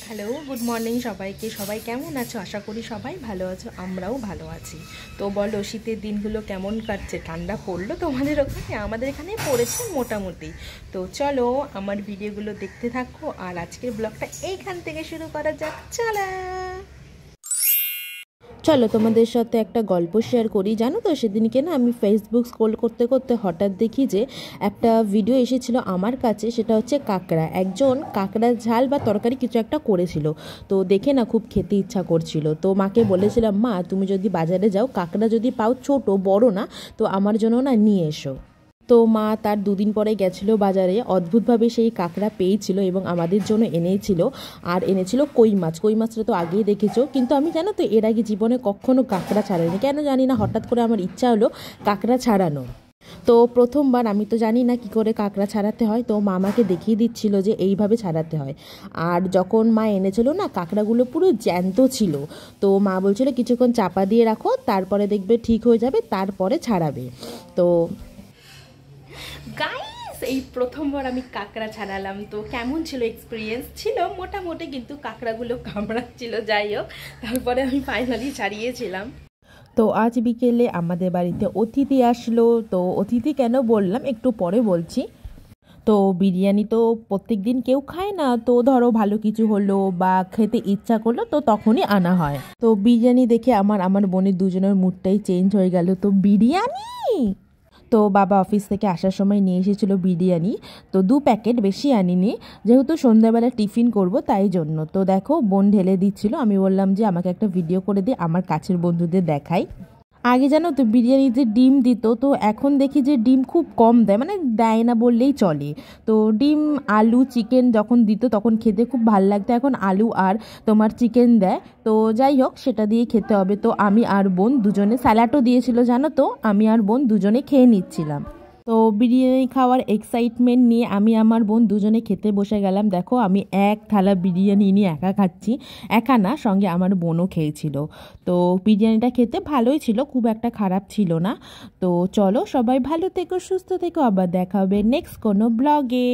Hello, good morning সবাইকে। সবাই কেমন আছো? আশা করি সবাই ভালো আছো, আমরাও ভালো আছি। তো বলো, শীতের দিনগুলো কেমন কাটছে? ঠান্ডা পড়লো তোমাদের ওখানে? আমাদের এখানে পড়েছে মোটামুটি। তো চলো আমার ভিডিওগুলো দেখতে থাকো, আর আজকের ব্লগটা এইখান থেকে শুরু করা যাক। চলো চলো তোমাদের সাথে একটা গল্প শেয়ার করি। জানো তো, সেদিনকে না আমি ফেসবুক স্ক্রোল করতে করতে হঠাৎ দেখি যে একটা ভিডিও এসেছিল আমার কাছে। সেটা হচ্ছে কাঁকড়া, একজন কাঁকড়া ঝাল বা তরকারি কিছু একটা করেছিল। তো দেখে না খুব খেতে ইচ্ছা করছিল। তো মাকে বলেছিলাম, মা তুমি যদি বাজারে যাও, কাঁকড়া যদি পাও, ছোট বড় না, তো আমার জন্য না নিয়ে এসো। তো মা তার দুদিন পরে গেছিলো বাজারে, অদ্ভুতভাবে সেই কাঁকড়া পেয়েছিল এবং আমাদের জন্য এনেছিল। আর এনেছিল কই মাছ। কই মাছটা তো আগেই দেখেছো, কিন্তু আমি জানো তো এর আগে জীবনে কখনো কাঁকড়া ছাড়াইনি। কেন জানি না, হঠাৎ করে আমার ইচ্ছা হলো কাঁকড়া ছাড়ানো। তো প্রথমবার আমি তো জানি না কি করে কাঁকড়া ছাড়াতে হয়, তো মামাকে দেখিয়ে দিচ্ছিল যে এইভাবে ছাড়াতে হয়। আর যখন মা এনেছিল না, কাঁকড়াগুলো পুরো জ্যান্ত ছিল। তো মা বলছিল কিছুক্ষণ চাপা দিয়ে রাখো, তারপরে দেখবে ঠিক হয়ে যাবে, তারপরে ছাড়াবে। তো গাইস, এই প্রথমবার আমি কাঁকড়া ছাড়ালাম। তো কেমন ছিল এক্সপিরিয়েন্স? ছিল মোটামুটি, কিন্তু কাঁকড়াগুলো কামড়াচ্ছিল। যাই হোক, তারপরে আমি ফাইনালি ছাড়িয়েছিলাম। তো আজ বিকেলে আমাদের বাড়িতে অতিথি আসলো। তো অতিথি কেন বললাম একটু পরে বলছি। তো বিরিয়ানি তো প্রত্যেক দিন কেউ খায় না, তো ধরো ভালো কিছু হলো বা খেতে ইচ্ছা করলো, তো তখনই আনা হয়। তো বিরিয়ানি দেখে আমার বোনের দুজনের মুডটাই চেঞ্জ হয়ে গেল। তো বিরিয়ানি, তো বাবা অফিস থেকে আসার সময় নিয়ে এসেছিল বিরিয়ানি। তো 2 প্যাকেট, বেশি আনিনি, যেহেতু সন্ধ্যাবেলা টিফিন করব তাই জন্য। তো দেখো বোন ঢেলে দিচ্ছিল, আমি বললাম যে আমাকে একটা ভিডিও করে দিয়ে আমার কাছের বন্ধুদের দেখাই। আগে জানো তো বিরিয়ানিতে ডিম দিত, তো এখন দেখি যে ডিম খুব কম দেয়, মানে দেয় না বললেই চলে। তো ডিম, আলু, চিকেন যখন দিত তখন খেতে খুব ভালো লাগতো, এখন আলু আর তোমার চিকেন দেয়। তো যাই হোক, সেটা দিয়ে খেতে হবে। তো আমি আর বোন দুজনে, স্যালাডও দিয়েছিল জানো তো, আমি আর বোন দুজনে খেয়ে নিচ্ছিলাম। তো বিরিয়ানি খাওয়ার এক্সাইটমেন্ট নিয়ে আমি আমার বোন দুজনে খেতে বসে গেলাম। দেখো আমি এক থালা বিরিয়ানি নিয়ে একা খাচ্ছি, একা না, সঙ্গে আমার বোনও খেয়েছিল। তো বিরিয়ানিটা খেতে ভালোই ছিল, খুব একটা খারাপ ছিল না। তো চলো সবাই ভালো থেকো, সুস্থ থেকো, আবার দেখা হবে নেক্সট কোনো ব্লগে।